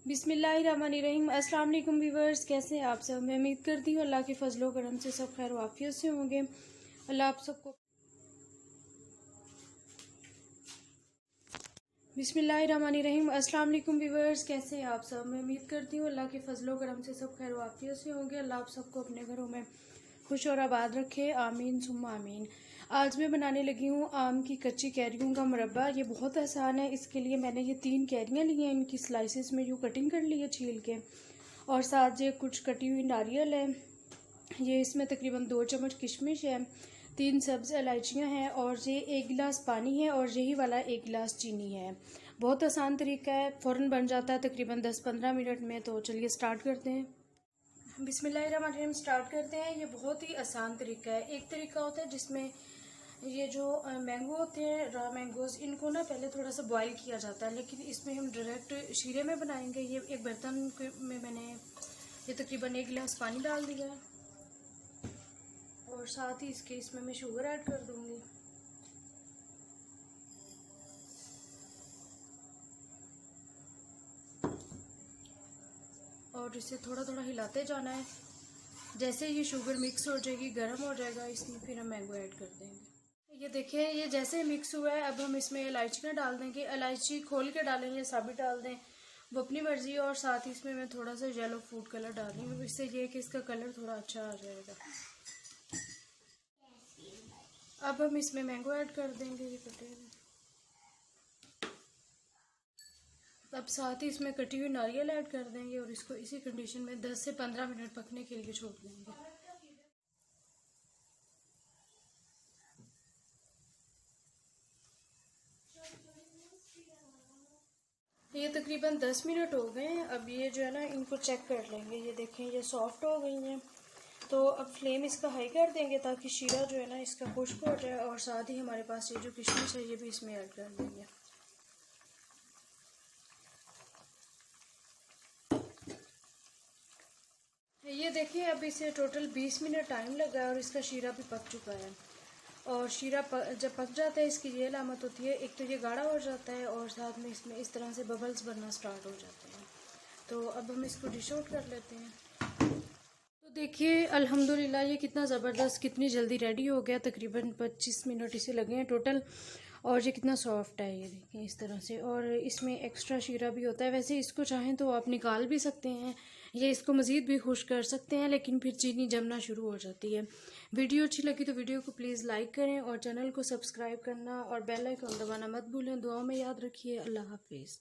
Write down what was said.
बिस्मिल्लाहिर्रहमानिर्रहीम। अस्सलाम वालेकुम व्यूअर्स, कैसे हैं आप सब। मैं उम्मीद करती हूँ अल्लाह के फजलो करम से सब खैर वाफियत से होंगे। अल्लाह आप सबको बिस्मिल्लाहिर्रहमानिर्रहीम। अस्सलाम वालेकुम व्यूअर्स, कैसे हैं आप सब। मैं उम्मीद करती हूँ अल्लाह के फजलो करम से सब खैर वाफियत से होंगे। अल्लाह आप सबको अपने घरों में खुश और आबाद रखे, आमीन सुम्मा आमीन। आज मैं बनाने लगी हूँ आम की कच्ची कैरियों का मुरब्बा। ये बहुत आसान है। इसके लिए मैंने ये 3 कैरियाँ ली हैं, इनकी स्लाइसेस में यूँ कटिंग कर ली है छील के, और साथ ये कुछ कटी हुई नारियल है। ये इसमें तकरीबन 2 चम्मच किशमिश है, 3 सब्ज़ इलायचियाँ हैं, और ये 1 गिलास पानी है, और यही वाला 1 गिलास चीनी है। बहुत आसान तरीका है, फ़ौरन बन जाता है तकरीबन 10-15 मिनट में। तो चलिए स्टार्ट करते हैं। बिस्मिल्लाहिर्रहमानिर्रहीम स्टार्ट करते हैं। ये बहुत ही आसान तरीका है। एक तरीका होता है जिसमें ये जो मैंगो होते हैं, रॉ मैंगोज़, इनको ना पहले थोड़ा सा बॉईल किया जाता है, लेकिन इसमें हम डायरेक्ट शीरे में बनाएंगे। ये एक बर्तन में मैंने ये तकरीबन 1 गिलास पानी डाल दिया है, और साथ ही इसमें मैं शुगर ऐड कर दूँगी। और इसे थोड़ा थोड़ा हिलाते जाना है। जैसे ये शुगर मिक्स हो जाएगी, गर्म हो जाएगा, इसमें फिर हम मैंगो ऐड कर देंगे। ये देखिए, ये जैसे मिक्स हुआ है, अब हम इसमें इलायची डाल देंगे। इलायची खोल के डालें या साबित डाल दें, वो अपनी मर्जी है। और साथ ही इसमें मैं थोड़ा सा येलो फूड कलर डाल दूँगी, इससे ये है कि इसका कलर थोड़ा अच्छा आ जाएगा। अब हम इसमें मैंगो ऐड कर देंगे, ये कटे हुए। अब साथ ही इसमें कटी हुई नारियल ऐड कर देंगे, और इसको इसी कंडीशन में 10 से 15 मिनट पकने के लिए छोड़ देंगे। ये तकरीबन 10 मिनट हो गए हैं। अब ये जो है ना, इनको चेक कर लेंगे। ये देखें, ये सॉफ्ट हो गई हैं। तो अब फ्लेम इसका हाई कर देंगे ताकि शीरा जो है ना इसका खुश्क हो जाए, और साथ ही हमारे पास ये जो किशमिश है ये भी इसमें ऐड कर देंगे। ये देखिए, अब इसे टोटल 20 मिनट टाइम लगा है, और इसका शीरा भी पक चुका है। और शीरा जब पक जाता है, इसकी ये अलामत होती है, एक तो ये गाढ़ा हो जाता है, और साथ में इसमें इस तरह से बबल्स बनना स्टार्ट हो जाते हैं। तो अब हम इसको डिश आउट कर लेते हैं। तो देखिए, अल्हम्दुलिल्लाह ये कितना ज़बरदस्त, कितनी जल्दी रेडी हो गया। तकरीबन 25 मिनट इसे लगे हैं टोटल। और ये कितना सॉफ्ट है, ये देखिए इस तरह से। और इसमें एक्स्ट्रा शीरा भी होता है। वैसे इसको चाहें तो आप निकाल भी सकते हैं, या इसको मज़ीद भी खुश कर सकते हैं, लेकिन फिर चीनी जमना शुरू हो जाती है। वीडियो अच्छी लगी तो वीडियो को प्लीज़ लाइक करें, और चैनल को सब्सक्राइब करना और बेल आइकन दबाना मत भूलें। दुआओं में याद रखिए। अल्लाह हाफिज़।